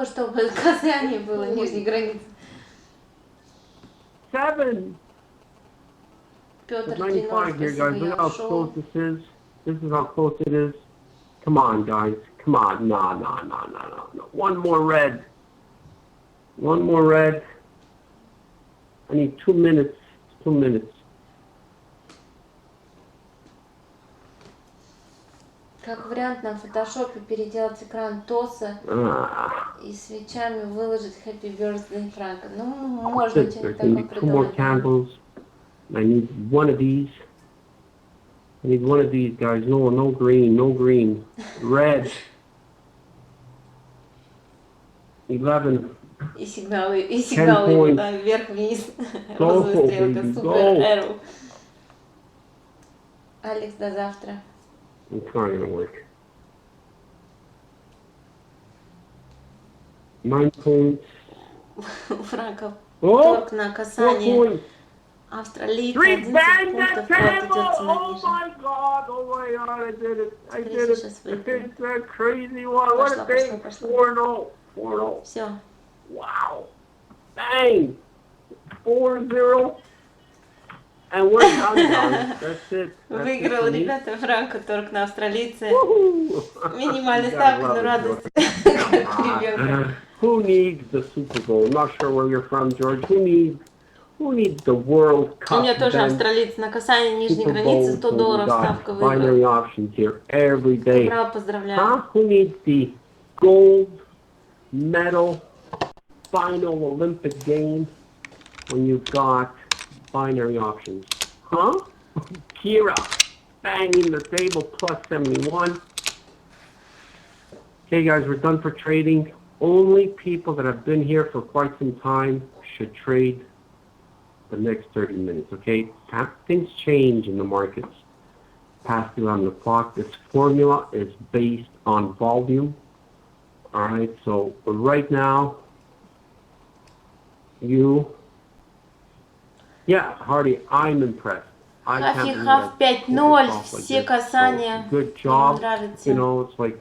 чтобы касание было нижней границы. 7. Петр 95 here, guys. Look я how ушел. close this is. This is how close it is. Come on, guys. Come on. No. One more red. One more red. I need 2 minutes. 2 minutes. Как вариант на фотошопе переделать экран ТОСа и свечами выложить Happy Birthday Франко. Ну, можно что-нибудь такое придумать. 2 more candles. I need one of these. I need one of these, guys. No green, no green. Red. 11. И сигналы да, вверх-вниз. Розовая стрелка, супер эру. Алекс, до завтра. It's not gonna work. 9 points. Франко. Торг на касание. Австралийца 11 пунктов, вот идет цена ниже. Oh my god, I did it. I did that crazy one. What a thing. 4-0. 4-0. Все. Wow. Bang. 4-0. And we're done, guys. That's it. Выиграл, ребята, Франко, торг на австралийце. Минимальная ставка, но радость. Who needs the Super Bowl? I'm not sure where you're from, George. Who needs the World Cup? У меня тоже австралиец на касание нижней границы, $100 ставка выиграл. Binary options here every day. Браво, поздравляю. Who needs the gold medal final Olympic game when you've got binary options? Kira, banging the table, plus 71. Okay, guys, we're done for trading. Only people that have been here for quite some time should trade the next 30 minutes, okay? Things change in the markets past 11 o'clock. This formula is based on volume, all right? So right now, Hardy, I'm impressed. Хафи-хаф 5-0, все касания. Good job. Мне нравится. It's like,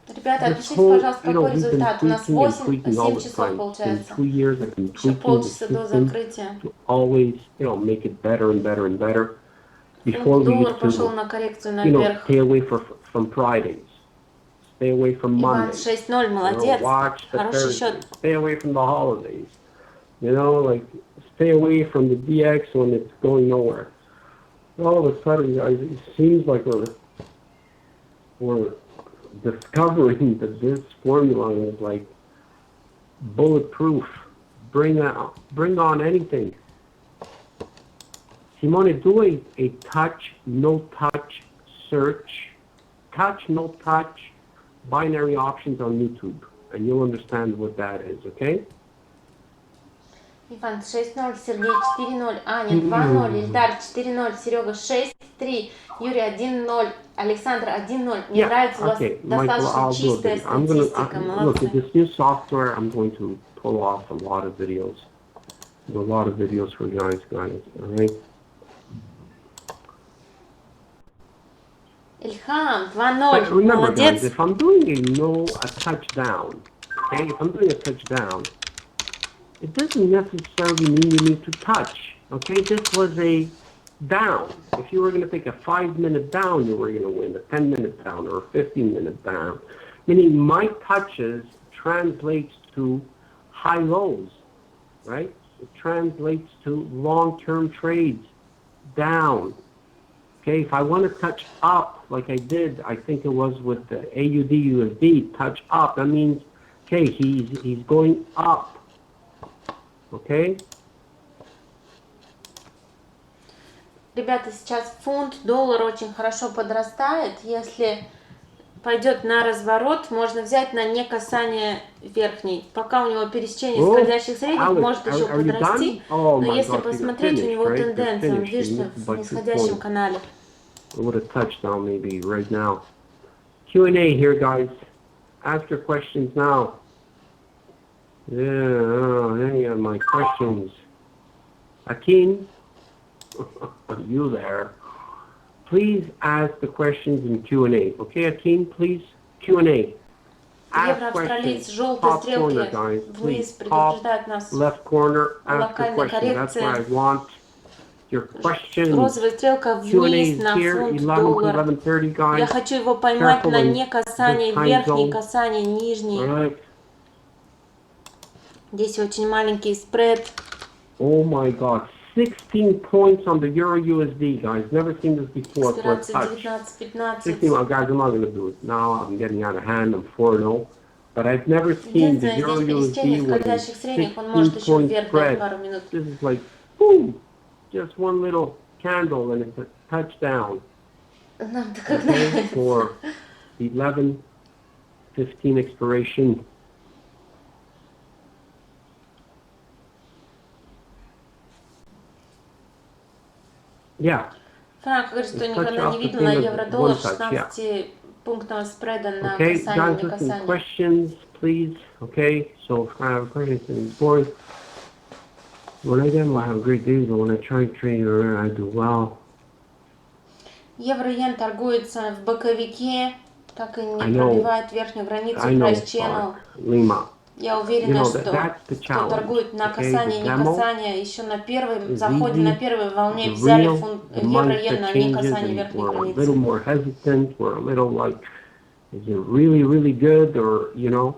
Ребята, отпишите, пожалуйста, какой результат. У нас 7 часов получается. Еще полчаса до закрытия. Always, make it better and better and better. Доллар пошел на коррекцию наверх. Stay away from Fridays. Stay away from Иван Mondays. 6-0, молодец. Хороший счет. Stay away from the holidays. Stay away from the DX when it's going nowhere. All of a sudden, guys, it seems like we're discovering that this formula is like bulletproof. Bring on anything. Simone, do a touch, no touch search. Touch, no touch, binary options on YouTube. And you'll understand what that is, okay? Иван 6-0, Сергей 4-0, Аня 2-0, Ильдар 4-0, Серега 6-3, Юрий 1-0, Александр 1-0. Мне нравится, у вас достаточно чистая статистика, молодцы. Look, with this new software, I'm going to pull off a lot of videos. Do a lot of videos for you guys, all right? Ильхам 2-0, remember, молодец. guys, if I'm doing a touchdown, okay, if I'm doing a touchdown, it doesn't necessarily mean you need to touch, okay? This was a down. If you were going to take a 5-minute down, you were going to win a 10-minute down or a 15-minute down. Meaning my touches translates to high lows, right? It translates to long-term trades, down. Okay, if I want to touch up, like I did, I think it was with the AUD USD, touch up, that means, okay, he's going up. Okay. Ребята, сейчас фунт, доллар очень хорошо подрастает. Если пойдет на разворот, можно взять на не касание верхней. Пока у него пересечение скользящих средних, может еще подрасти. Но если посмотреть, у него тенденция, он движется в нисходящем канале. What a touchdown maybe right now. Q&A here, guys. Ask your questions now. Any of my questions. Akin, you there? Please ask the questions in Q&A. Okay, Akin, please? Q&A. ask Евроавстралиец questions. желтой Top corner, стрелки guys, вниз please. предупреждает Top нас left corner, о ask a локальной question. That's what I коррекции. want. Your questions. Розовая стрелка Q&A вниз is на here, фунт 11 to доллар. 11:30, Я guys. хочу его поймать Careful на in не this касание time верхней, zone. касание нижней. All right. Здесь очень маленький спред. Oh my God, 16 points on the Euro USD, guys. Never seen this before for a Экспирация touch. 19-15. 16, well, guys, I'm not going to do it now. I'm getting out of hand. I'm 4-0. But I've never seen the Единственное, Euro здесь пересечение USD with a скользящих средних, он может еще 16-point вверх дать spread. пару минут. This is like, boom, just one little candle and it's a touchdown. Нам-то когда Okay, for the 11:15 expiration. Yeah. Франк говорит, что Touch никогда не off the видел thing на of евро-доллар one touch, yeah. 16-пунктного спреда на Okay, касание, guys, не listen, касание. questions, please. Okay, so if I have questions, boys. When I get, I have great days, but when I try and trade, I do well. Евро-йен торгуется в боковике, так и не I know. пробивает верхнюю границу I know, price channel. Lima. Я You уверена, know, что that's the кто challenge. торгует на Okay, касание, the не demo касание, еще на первом is заходе, easy. на первой волне The взяли real, the евро-йен mindset на не changes, касание and верхней we're a границы. little more hesitant. We're a little like, is it really, really good, or you know?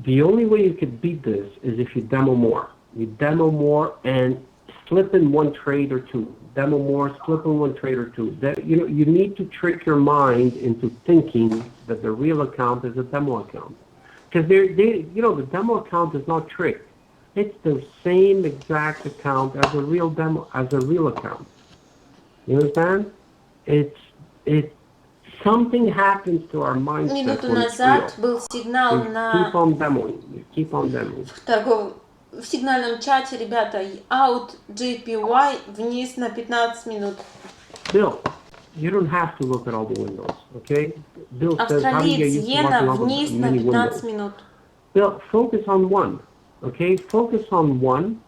The only way you could beat this is if you demo more. You demo more and slip in one trade or two. Demo more, slip in one trade or two. That, you know, you need to trick your mind into thinking that the real account is a demo account. Because you know, the demo account is not tricked. It's the same exact account as a real account. You understand? Something happens to our mindset Минуту when it's назад real. был сигнал You на keep on demoing. You keep on demoing. в сигнальном чате, ребята, out JPY вниз на 15 минут. Bill, you don't have to look at all the windows, okay? Bill says, how do you get Австралиец used to иена watching all the вниз на many 15 windows? минут. Bill, focus on one, okay? Focus on one,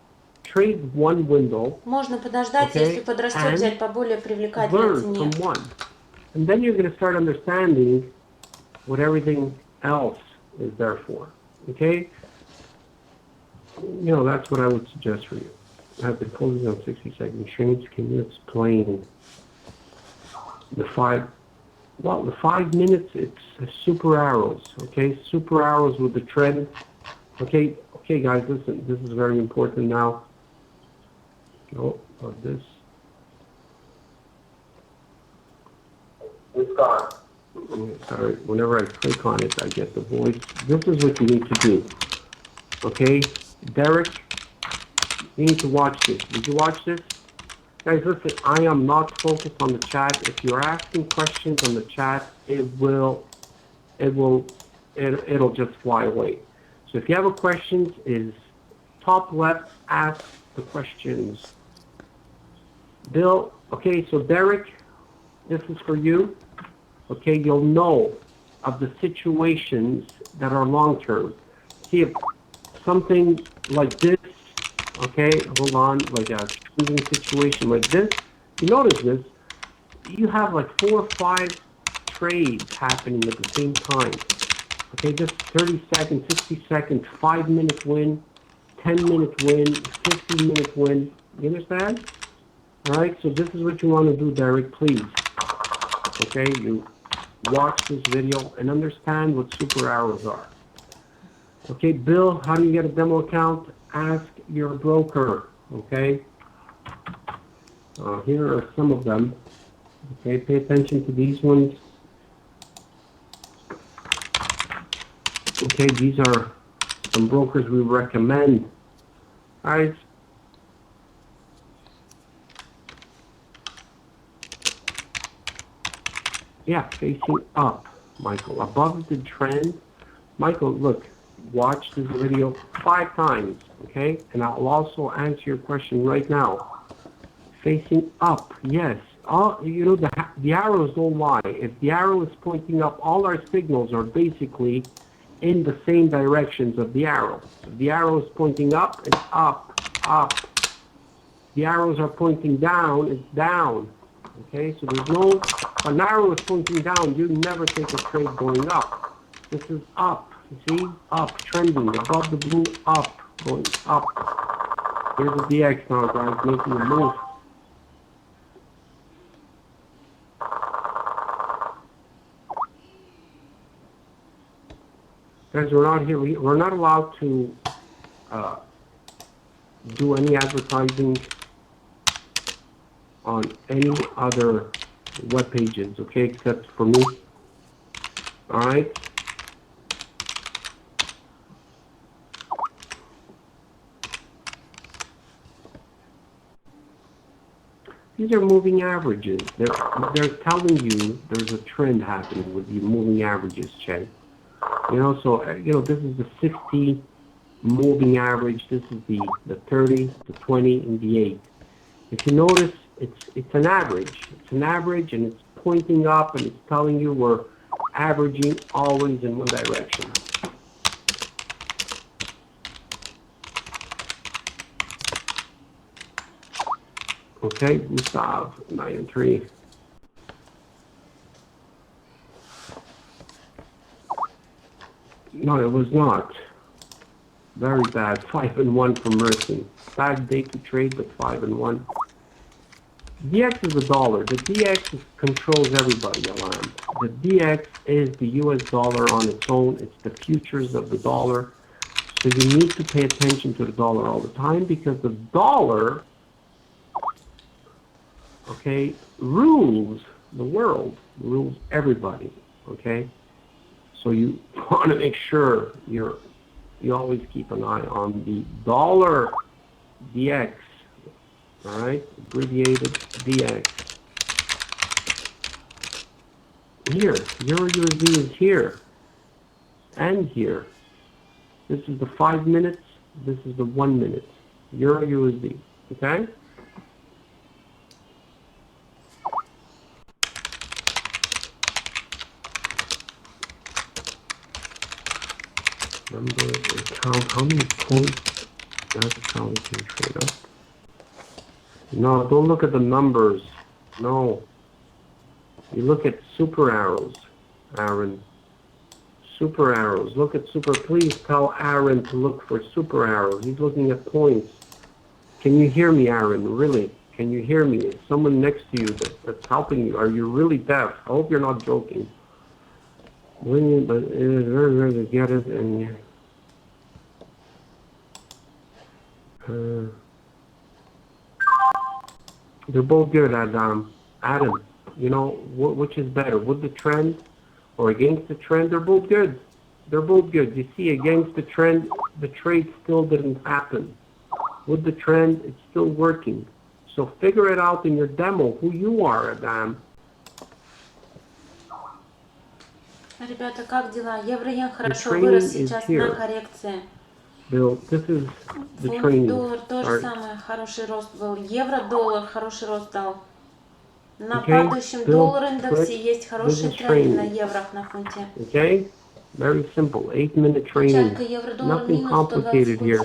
trade one window, Можно подождать, okay? если подрастет, And взять по более привлекательной learn цене. from one. And then you're going to start understanding what everything else is there for, okay? You know, that's what I would suggest for you. I've been closing on 60-second trades. Can you explain the 5 minutes? It's super arrows, okay? Super arrows with the trend. Okay, guys, listen. This is very important now. Oh, this. It's gone. Sorry, whenever I click on it, I get the voice. This is what you need to do. Okay, Derek, you need to watch this. Did you watch this? Guys, listen, I am not focused on the chat. If you're asking questions on the chat, it'll just fly away. So if you have a question, is top left, ask the questions. Bill, okay, so Derek, this is for you. Okay, you'll know of the situations that are long-term. See if something like this, okay, hold on, like a trending situation like this, you notice this, you have like 4 or 5 trades happening at the same time. Okay, just 30 seconds, 60 seconds, 5-minute win, 10-minute win, 15-minute win. You understand? All right, so this is what you want to do, Derek, please. Okay, you watch this video and understand what super arrows are. Okay, Bill, how do you get a demo account? Ask your broker, okay? Here are some of them. Okay, pay attention to these ones. Okay, these are some brokers we recommend. Guys, yeah, facing up, Michael, above the trend. Michael, look, watch this video 5 times, okay? And I'll also answer your question right now. Facing up, yes. You know, the arrows don't lie. If the arrow is pointing up, all our signals are basically in the same directions of the arrow. If the arrow is pointing up, it's up, up. The arrows are pointing down, it's down. Okay, so there's no, if an arrow is pointing down, you never take a trade going up. This is up. You see? Up, trending, above the blue, up, going up. Here's the DX now, guys, making a move. Guys, we're not here. We're not allowed to do any advertising on any other web pages, okay, except for me. All right. These are moving averages. They're telling you there's a trend happening with the moving averages, Che. You know, so this is the 60 moving average. This is the 30, the 20, and the 8. If you notice, it's an average. It's an average, and it's pointing up, and it's telling you we're averaging always in one direction. Okay, Gustav, 9 and 3. No, it was not. Very bad. 5 and 1 for Mercy. Bad day to trade, but 5 and 1. DX is the dollar. The DX controls everybody, Alan. The DX is the US dollar on its own. It's the futures of the dollar. So you need to pay attention to the dollar all the time, because the dollar, okay, rules the world, rules everybody, okay? So you want to make sure you always keep an eye on the dollar DX, all right, abbreviated DX. Here, Euro USD is here and here. This is the 5 minutes, this is the 1 minute. Euro USD, okay? Number account, how many points does account can trade up? No, don't look at the numbers. No. You look at super arrows, Aaron. Super arrows. Look at super. Please tell Aaron to look for super arrows. He's looking at points. Can you hear me, Aaron? Really? Can you hear me? Is someone next to you that's helping you? Are you really deaf? I hope you're not joking. But it is very rare to get it, and they're both good, Adam. Adam, you know, which is better, with the trend or against the trend? They're both good. They're both good. You see, against the trend, the trade still didn't happen. With the trend, it's still working. So figure it out in your demo who you are, Adam. Ребята, как дела? Евро-йен хорошо вырос сейчас на коррекции. Bill, this is the Фунт, training. доллар тоже самое, хороший рост был. Евро-доллар хороший рост дал. На Okay, падающем Bill, доллар-индексе есть хороший тренд на еврох на фунте. Okay? Very simple. 8-minute training. Nothing complicated here.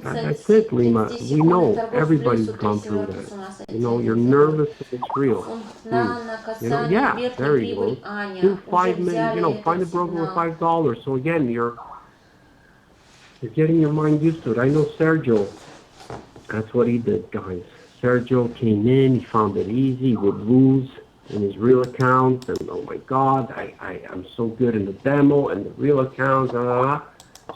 That's it, Lima. We know everybody's gone through that. You know, you're nervous, but it's real. You know, yeah, very low. Do 5 minutes, you know, find a broker with $5. So again, you're getting your mind used to it. I know Sergio. That's what he did, guys. Sergio came in, he found it easy, he would lose in his real account, and oh my God, I'm so good in the demo and the real account, So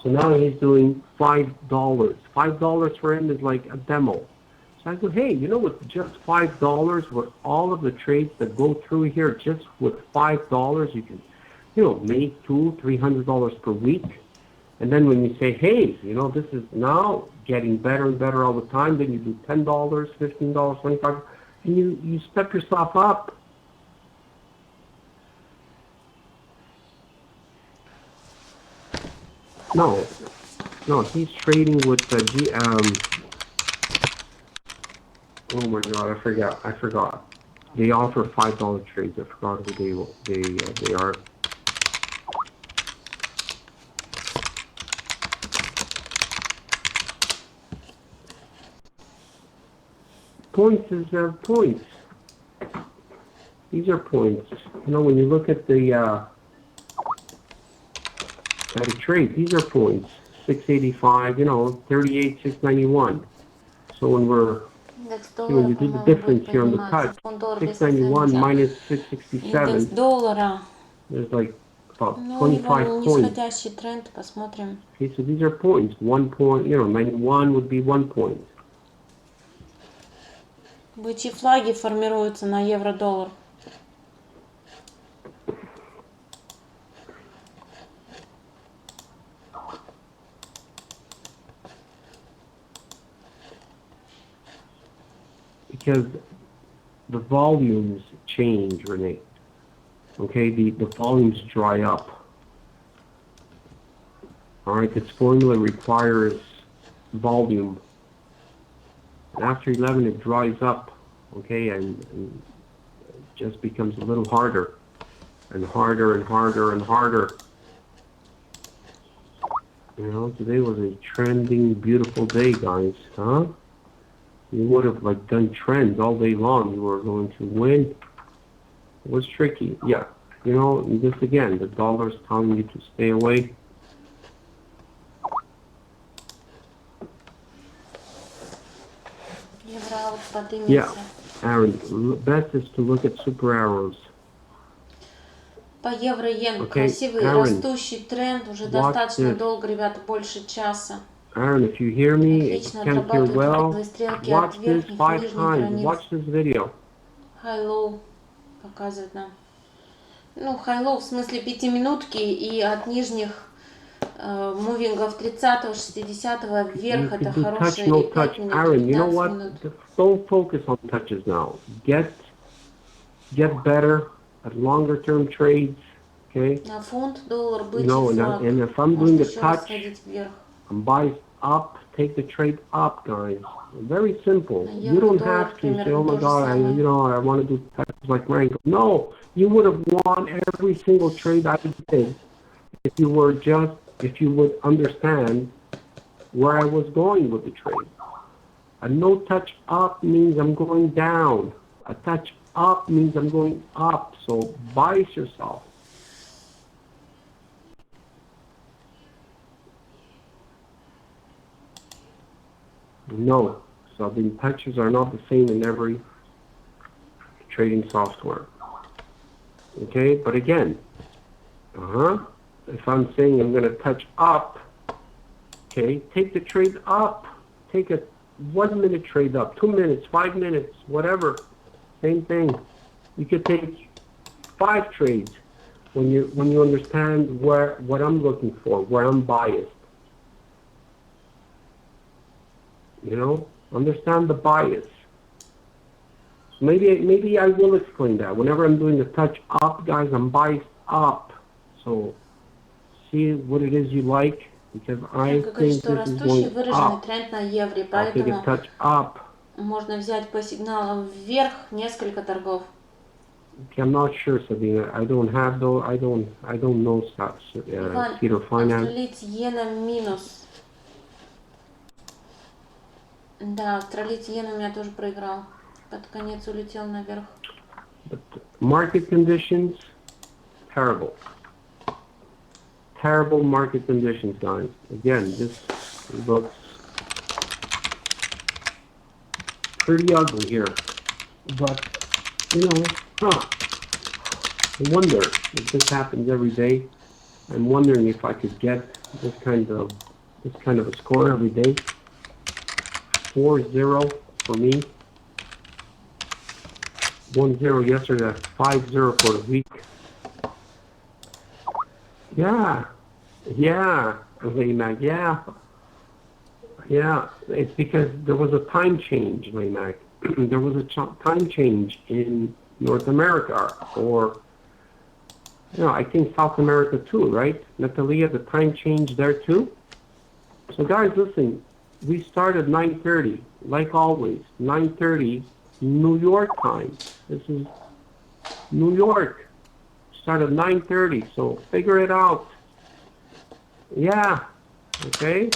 now he's doing $5. $5 for him is like a demo. So I go, hey, you know what, just $5 with all of the trades that go through here, just with $5, you can, you know, make $200-300 per week. And then when you say, hey, you know, this is now getting better and better all the time, then you do $10, $15, $25, and you step yourself up. No, he's trading with oh my God, I forgot. They offer $5 trades. I forgot who they are. Points is points. These are points. You know, when you look at the at a trade. These are points. 685, 38, 691. So when Индекс when доллара, you do the по-моему, будет difference here on the подниматься. touch, Фунт-доллар без 691 сохранения. minus Индекс 667, доллара. there's like about Ну, у него 25 points. нисходящий тренд, посмотрим. Okay, so these are points. 1 point, 91 would be 1 point. Бычьи флаги формируются на евро-доллар. Because the volumes change, Renee. Okay, the volumes dry up. All right, this formula requires volume. And after 11, it dries up, okay, and it just becomes a little harder and harder and harder and harder. Today was a trending, beautiful day, guys, huh? You would have done trends all day long. You were going to win. It was tricky, yeah. This again, the dollar's telling you to stay away. Евро поднимется. Yeah, Aaron, best is to look at super arrows. По евро-йен Okay, красивый Aaron, растущий тренд уже watch достаточно this. долго, ребята, больше часа. Aaron, if you hear me, if Отлично you can't hear отрабатывают well, трендовые стрелки watch от this верхних и 5 нижних times. границ. Watch this video. High-low показывает нам. Ну, high-low в смысле 5-минутки и от нижних мувингов 30-го, 60-го вверх You это could do touch, хорошие no и 5 touch. минут, Aaron, you know 15 what? минут. Don't focus on touches now. Get better at longer term trades, okay? На фунт, доллар, бычий флаг. And if I'm Может doing a еще раз touch, сходить вверх. I'm biased up, take the trade up, guys. Very simple. На You don't евро-доллар have to say, примерно oh my то же God, самое. I want to do touches like Rango. No, you would have won every single trade I did if you would understand where I was going with the trade. A no touch up means I'm going down. A touch up means I'm going up. So bias yourself. No. So the touches are not the same in every trading software. Okay, but again, if I'm saying I'm going to touch up, okay, take the trade up. Take a 1 minute trade up, 2 minutes, 5 minutes, whatever. Same thing. You could take 5 trades when you understand what I'm looking for, where I'm biased. Understand the bias. Maybe I will explain that. Whenever I'm doing the touch up, guys, I'm biased up. So see what it is you like, because I Как говорит, think что this is растущий going выраженный up. тренд на евре, I'll take a поэтому touch up. можно взять по сигналам вверх несколько торгов. Okay, I'm not sure, Sabina. I don't have those. I don't know such. Иван, Peter Finance. австралиец иена минус. Да, австралиец иена у меня тоже проиграл. Под конец улетел наверх. But market conditions, terrible. Terrible market conditions, guys. Again, this looks pretty ugly here. But, I wonder if this happens every day. I'm wondering if I could get this kind of a score every day. 4-0 for me. 1-0 yesterday, 5-0 for the week. Yeah, Laymac, yeah. It's because there was a time change, Laymac. There was a time change in North America, or I think South America too, right? Natalia, the time change there too. So guys, listen, we start at 9:30, like always, 9:30 New York time. This is New York. Start at 9:30, so figure it out. Yeah, okay.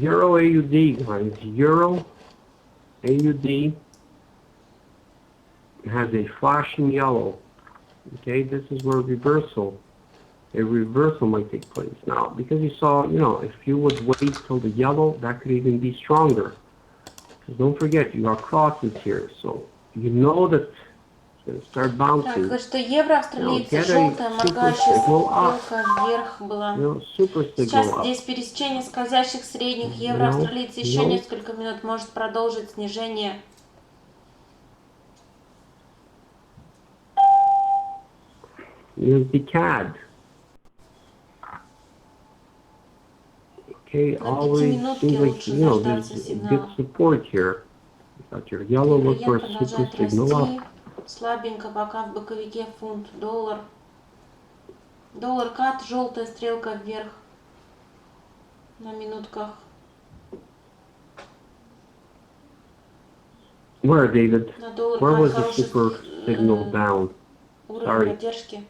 Euro AUD, guys. Euro AUD has a flashing yellow. Okay, this is where a reversal might take place. Now, because you saw, if you would wait till the yellow, that could even be stronger. Because don't forget, you got crosses here, so you know that it's going to start bouncing. Так, что евро австралийцы, желтая моргающая стрелка вверх была. Сейчас здесь пересечение скользящих средних. Евро австралийцы еще несколько минут может продолжить снижение. USD CAD. Okay, always seems like, there's good support here. You got your yellow look for a super signal up. Слабенько пока в боковике фунт, доллар. Доллар кат, желтая стрелка вверх на минутках. Where, David? Where was the super signal down? Уровень поддержки.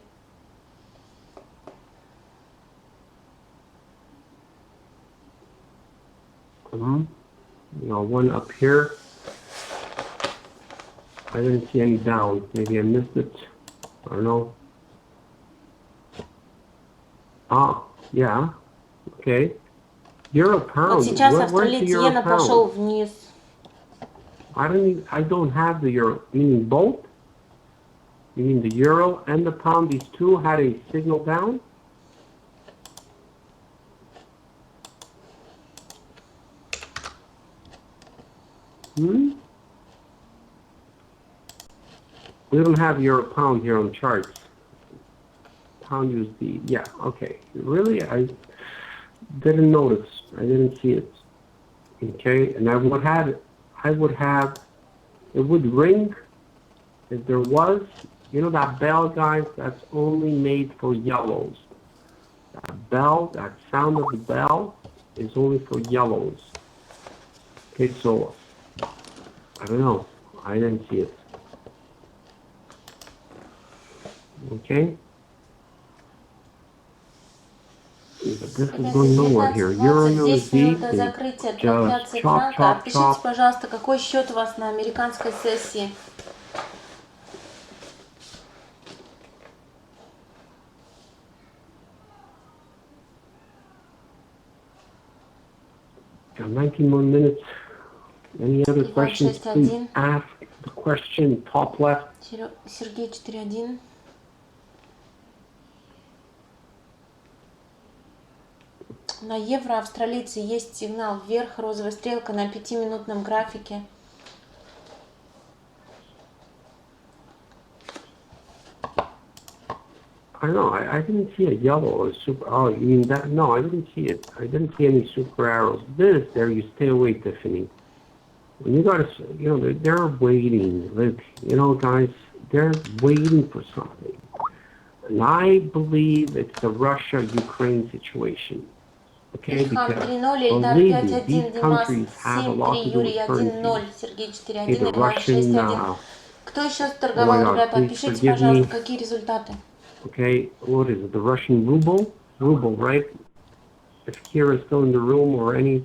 One up here. I didn't see any down. Maybe I missed it. I don't know. Ah, yeah. Okay. Euro pound. Вот сейчас австралиец иена пошел вниз. I don't have the euro. Meaning both? You mean the euro and the pound? These two had a signal down? We don't have euro pound here on charts. Pound USD. Yeah, okay. Really? I didn't notice. I didn't see it. Okay, and it would ring if there was, that bell, guys, that's only made for yellows. That bell, that sound of the bell is only for yellows. Okay, so, I don't know. I didn't see it. Okay? But this is going nowhere here. Euro USD до закрытия трансляции франка. Отпишите, пожалуйста, какой счет у вас на американской сессии. Got 19 more minutes. Any other questions? Please ask the question top left. Сергей 4.1. На евро австралийцы есть сигнал вверх, розовая стрелка на 5-минутном графике. I know. I didn't see a yellow or super. Oh, you mean that? No, I didn't see it. I didn't see any super arrows. This, there, you stay away, Tiffany. When you gotta, they're waiting. Look, guys, they're waiting for something. And I believe it's the Russia-Ukraine situation. Okay, because believe me, these countries have a lot to do with currency. Okay, the Russian, Кто еще торговал, ребята? Пишите, пожалуйста, какие результаты. Okay, what is it? The Russian ruble? Ruble, right? If Kira is still in the room or any,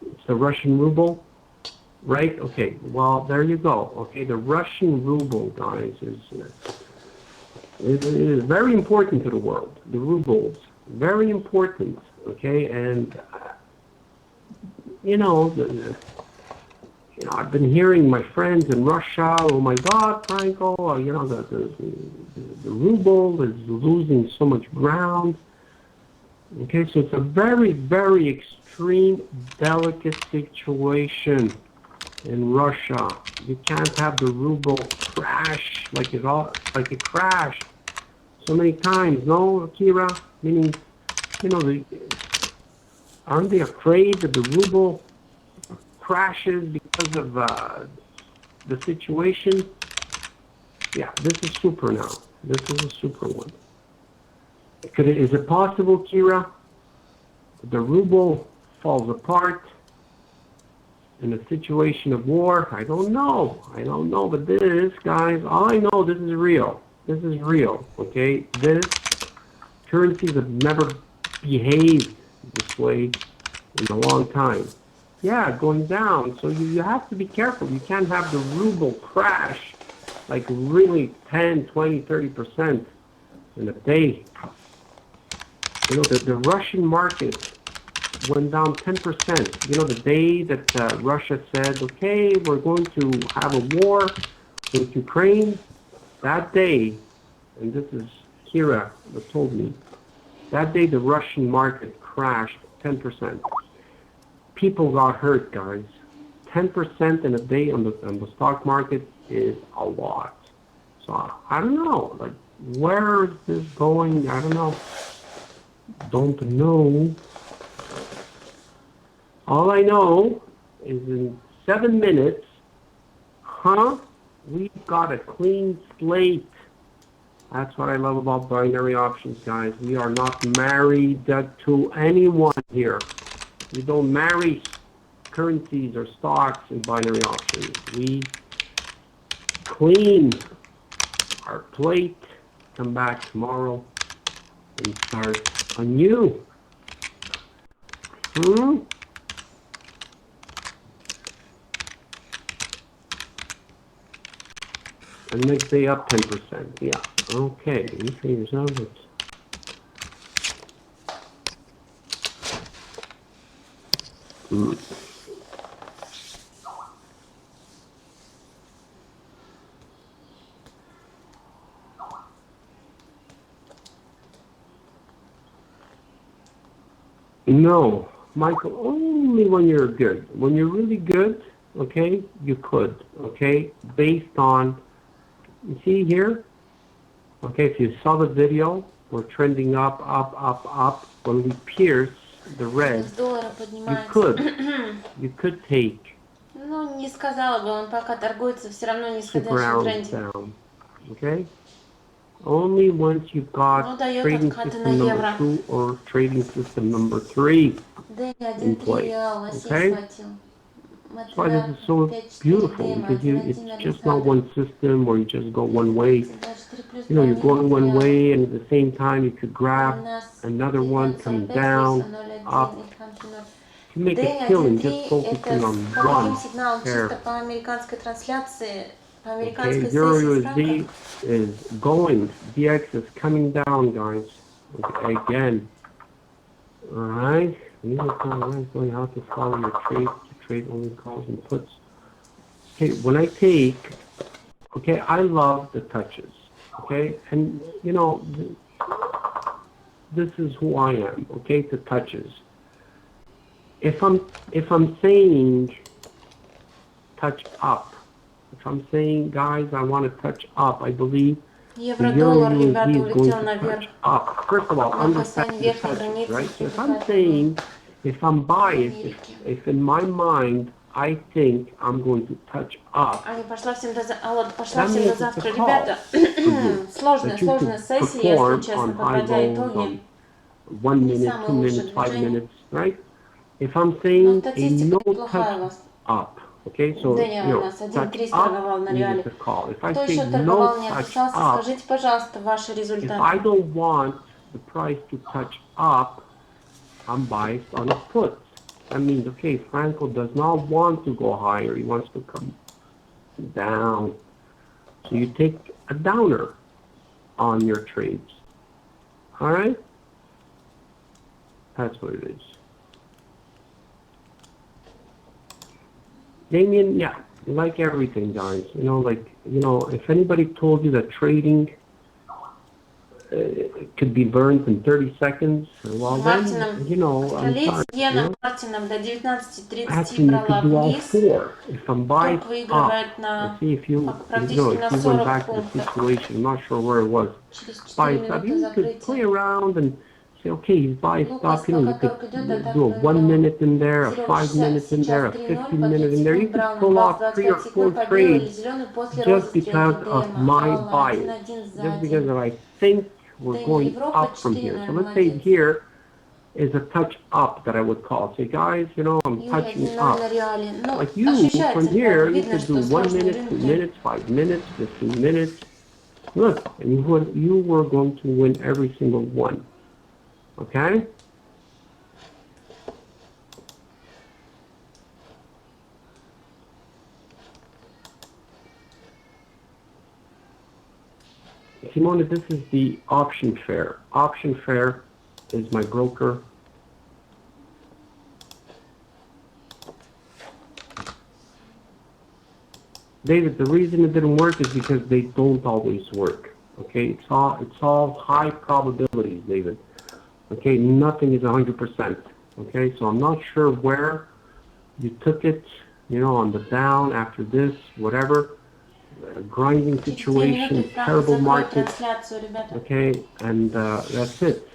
it's the Russian ruble, right? Okay, well, there you go. Okay, the Russian ruble, guys, is very important to the world. The rubles, very important. Okay, and I've been hearing my friends in Russia. Oh my God, Franco! The ruble is losing so much ground. Okay, so it's a very, very extreme, delicate situation in Russia. You can't have the ruble crash like it crashed so many times. No, Akira, meaning. Aren't they afraid that the ruble crashes because of the situation? Yeah, this is super now. This is a super one. Is it possible, Kira, the ruble falls apart in a situation of war? I don't know, but this, guys, all I know, this is real. This is real, okay? This currencies have never behaved this way in a long time. Yeah, going down. So you have to be careful. You can't have the ruble crash like really 10, 20, 30% in a day. You know, the Russian market went down 10%. You know, the day that Russia said, okay, we're going to have a war with Ukraine, that day, and this is Kira that told me, that day the Russian market crashed 10%. People got hurt, guys. 10% in a day on the stock market is a lot. So I don't know, like, where is this going? I don't know. Don't know. All I know is in 7 minutes, we've got a clean slate. That's what I love about binary options, guys. We are not married to anyone here. We don't marry currencies or stocks in binary options. We clean our plate, come back tomorrow, and start anew. And next day up 10%. Yeah. Okay. You see yourself. No, Michael, only when you're good. When you're really good, okay, you could, okay, based on, you see here, okay, if you saw the video, we're trending up, up, up, up. When we pierce the red, you could take Ну, не сказала бы, он пока торгуется все равно в super нисходящем rounds тренде. down, okay? Only once you've got trading system number 2 or trading system number 3 in place, okay? That's why this is so beautiful, because it's just not one system where you just go one way. You know, you're going one way, and at the same time you could grab another one coming down, up. You can make a killing just focusing on one pair. Okay, Euro USD is going. DX is coming down, guys. Okay, again. Alright. You know how to follow your trade. To trade only calls and puts. Okay, when I take, okay, I love the touches. Okay, and you know, this is who I am. Okay, the touches. If I'm saying touch up, if I'm saying, guys, I want to touch up, I believe the Euro USD is going to touch up. First of all, understand the touches, right? So if I'm saying, if I'm biased, if in my mind I think I'm going to touch up, Пошла всем до завтра. Ребята, сложная сессия, если честно, подводя итоги. 1 minute, 2 minutes, 5 minutes, right? If I'm saying a no touch up, okay, so, you know, touch up means a call. If I say no touch up, if I don't want the price to touch up, I'm biased on a put. That means, okay, Franco does not want to go higher. He wants to come down. So you take a downer on your trades. All right? That's what it is. Damien, yeah, like everything, guys. You know, like, you know, if anybody told you that trading could be burned in 30 seconds, well then, you know, I'm sorry. You know? Actually, you could do all four. If I'm biased up, let's see if you know, if you went back to the situation, I'm not sure where it was. Biased up, you could play around and say, okay, he's biased up, you know, you could do a 1 minute in there, a 5 minutes in there, a 15 minute in there. You could pull off 3 or 4 trades just because of my bias, just because of I think we're going up from here. So let's say here is a touch up that I would call. Say, guys, you know, I'm touching up. Like you, from here, you could do 1 minute, 2 minutes, 5 minutes, 15 minutes. Look, and you were going to win every single one. Okay? Simone, this is the option fair. Option fair is my broker. David, the reason it didn't work is because they don't always work. Okay, it's all high probabilities, David. Okay, nothing is 100%. Okay, so I'm not sure where you took it, on the down after this, whatever, grinding situation, terrible market. Okay, and that's it.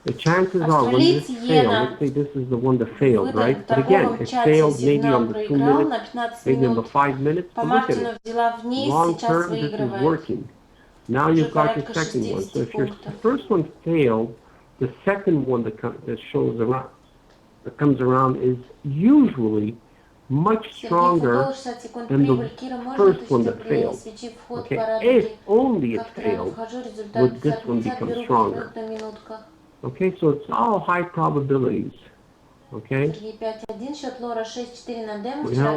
The chances are when this failed, let's say this is the one that failed, right? But again, it failed maybe on the 2 minutes, maybe on the 5 minutes. But look at it. Long term, this is working. Now you've got your second one. So if your first one failed, the second one that comes around is usually much stronger than the first one that failed. Okay, if only it failed, would this one become stronger? Okay, so it's all high probabilities. Okay? Well,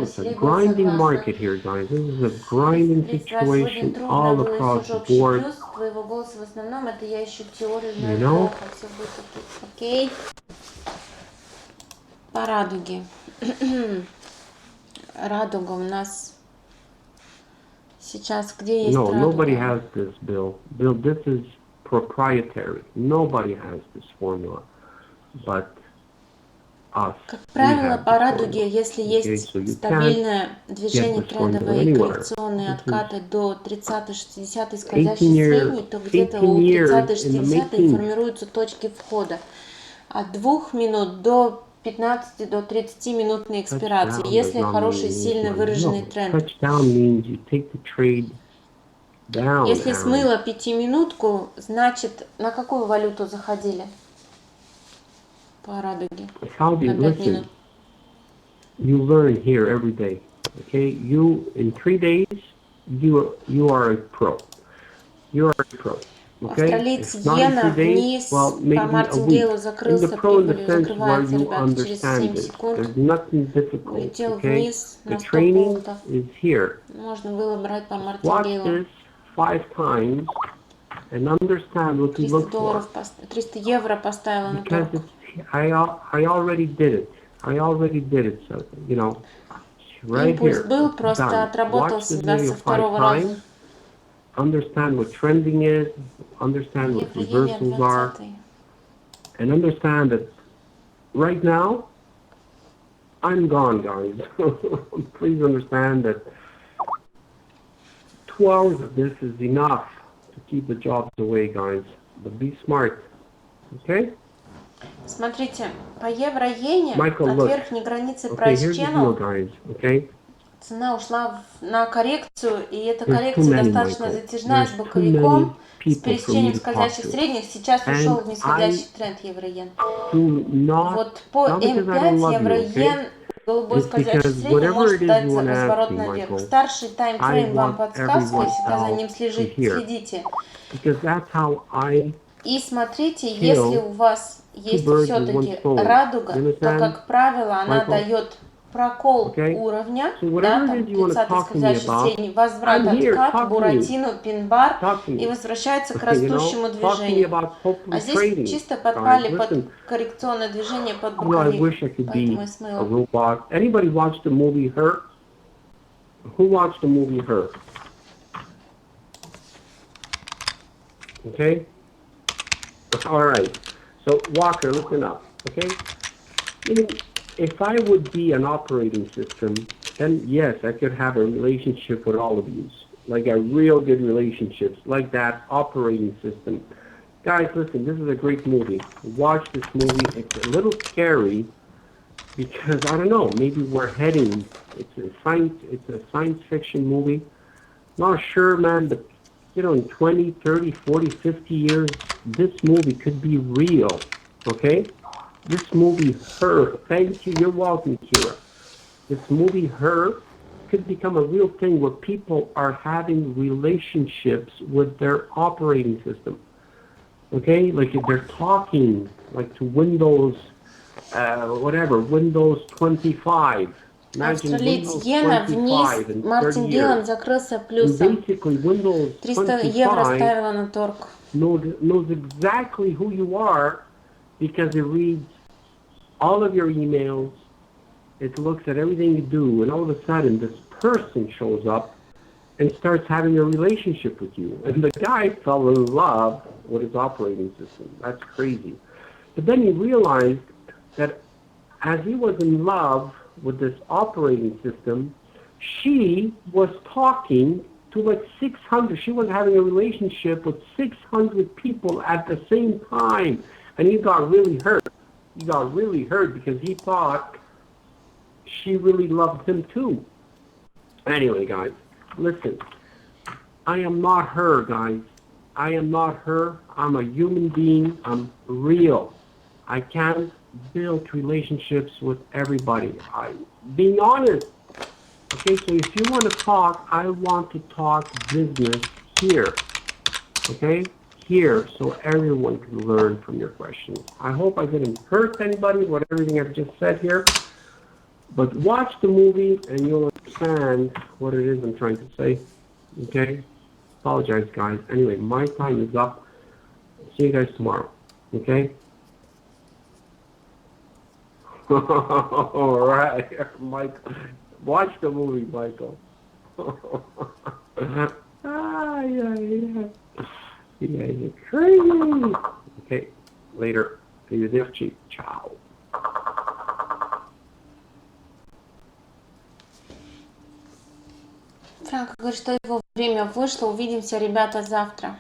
it's a grinding market here, guys. This is a grinding situation all across the board. Окей. По радуге. Радуга у нас сейчас где есть радуга? No, nobody has this, Bill. Bill, this is proprietary. Nobody has this formula, but us. Как правило, по радуге, если есть стабильное движение трендовое и коррекционные откаты до 30-60 скользящей средней, то где-то у 30-60 формируются точки входа. От 2 минут до 15 до 30 минутной экспирации, если хороший, сильно выраженный тренд. Если смыло 5-минутку, значит, на какую валюту заходили? По радуге. Listen, you learn here every day. Okay, in 3 days, you are a pro. You are a pro. Okay? Австралиец иена вниз по мартингейлу закрылся прибылью, закрывается, ребята, через 7 секунд. Улетел вниз на 100 пунктов. Можно было брать по мартингейлу. 300 евро поставила на торг. I already did it. So, right Импульс here. был, просто отработал себя со второго раза. Understand what trending is, understand what reversals are, and understand that right now, I'm gone, guys. Please understand that 2 hours of this is enough to keep the jobs away, guys. But be smart, okay? Смотрите, по евро-иене от верхней границы Price Channel цена ушла на коррекцию, и эта коррекция достаточно затяжная с боковиком, с пересечением скользящих средних. Сейчас ушел в нисходящий тренд евро-иен. Вот по М5 евро-иен голубой скользящий средний может дать разворот наверх. Старший таймфрейм вам подсказывает, всегда за ним следите. И смотрите, если у вас есть все-таки радуга, то, как правило, она дает прокол уровня, да, там 30-й скользящий средний, возврат, откат, буратино, пин-бар и возвращается к растущему движению. А здесь чисто подпали под коррекционное движение, под боковик, поэтому и смыло. Anybody watch the movie Her? Who watched the movie Her? Okay? All right. So, Walker, listen up, okay? If I would be an operating system, then yes, I could have a relationship with all of you, like a real good relationships, like that operating system. Guys, listen, this is a great movie. Watch this movie. It's a little scary because, I don't know, maybe we're heading, it's a science fiction movie. Not sure, man, but in 20, 30, 40, 50 years, this movie could be real, okay? This movie, Her, thank you, you're welcome, Kira. This movie, Her, could become a real thing where people are having relationships with their operating system, okay? Like they're talking, like to Windows, Windows 25, Imagine Австралиец Windows иена вниз, 25 in 30 Мартин Дилан years. закрылся And плюсом. basically, Windows 300 евро 25 ставила на торг. knows exactly who you are because it reads all of your emails. It looks at everything you do, and all of a sudden, this person shows up and starts having a relationship with you. And the guy fell in love with his operating system. That's crazy. But then he realized that as he was in love with this operating system, she was talking to like 600. She was having a relationship with 600 people at the same time. And he got really hurt. He got really hurt because he thought she really loved him too. Anyway, guys, listen. I am not her, guys. I am not her. I'm a human being. I'm real. I can't build relationships with everybody. Being honest. Okay, so if you want to talk, I want to talk business here. Okay? Here, so everyone can learn from your questions. I hope I didn't hurt anybody with everything I've just said here. But watch the movie and you'll understand what it is I'm trying to say. Okay? Apologize, guys. Anyway, my time is up. See you guys tomorrow. Okay? All right, Michael. Watch the movie, Michael. Yeah. You guys are crazy. Okay, later. Ciao. Франко говорит, что его время вышло. Увидимся, ребята, завтра.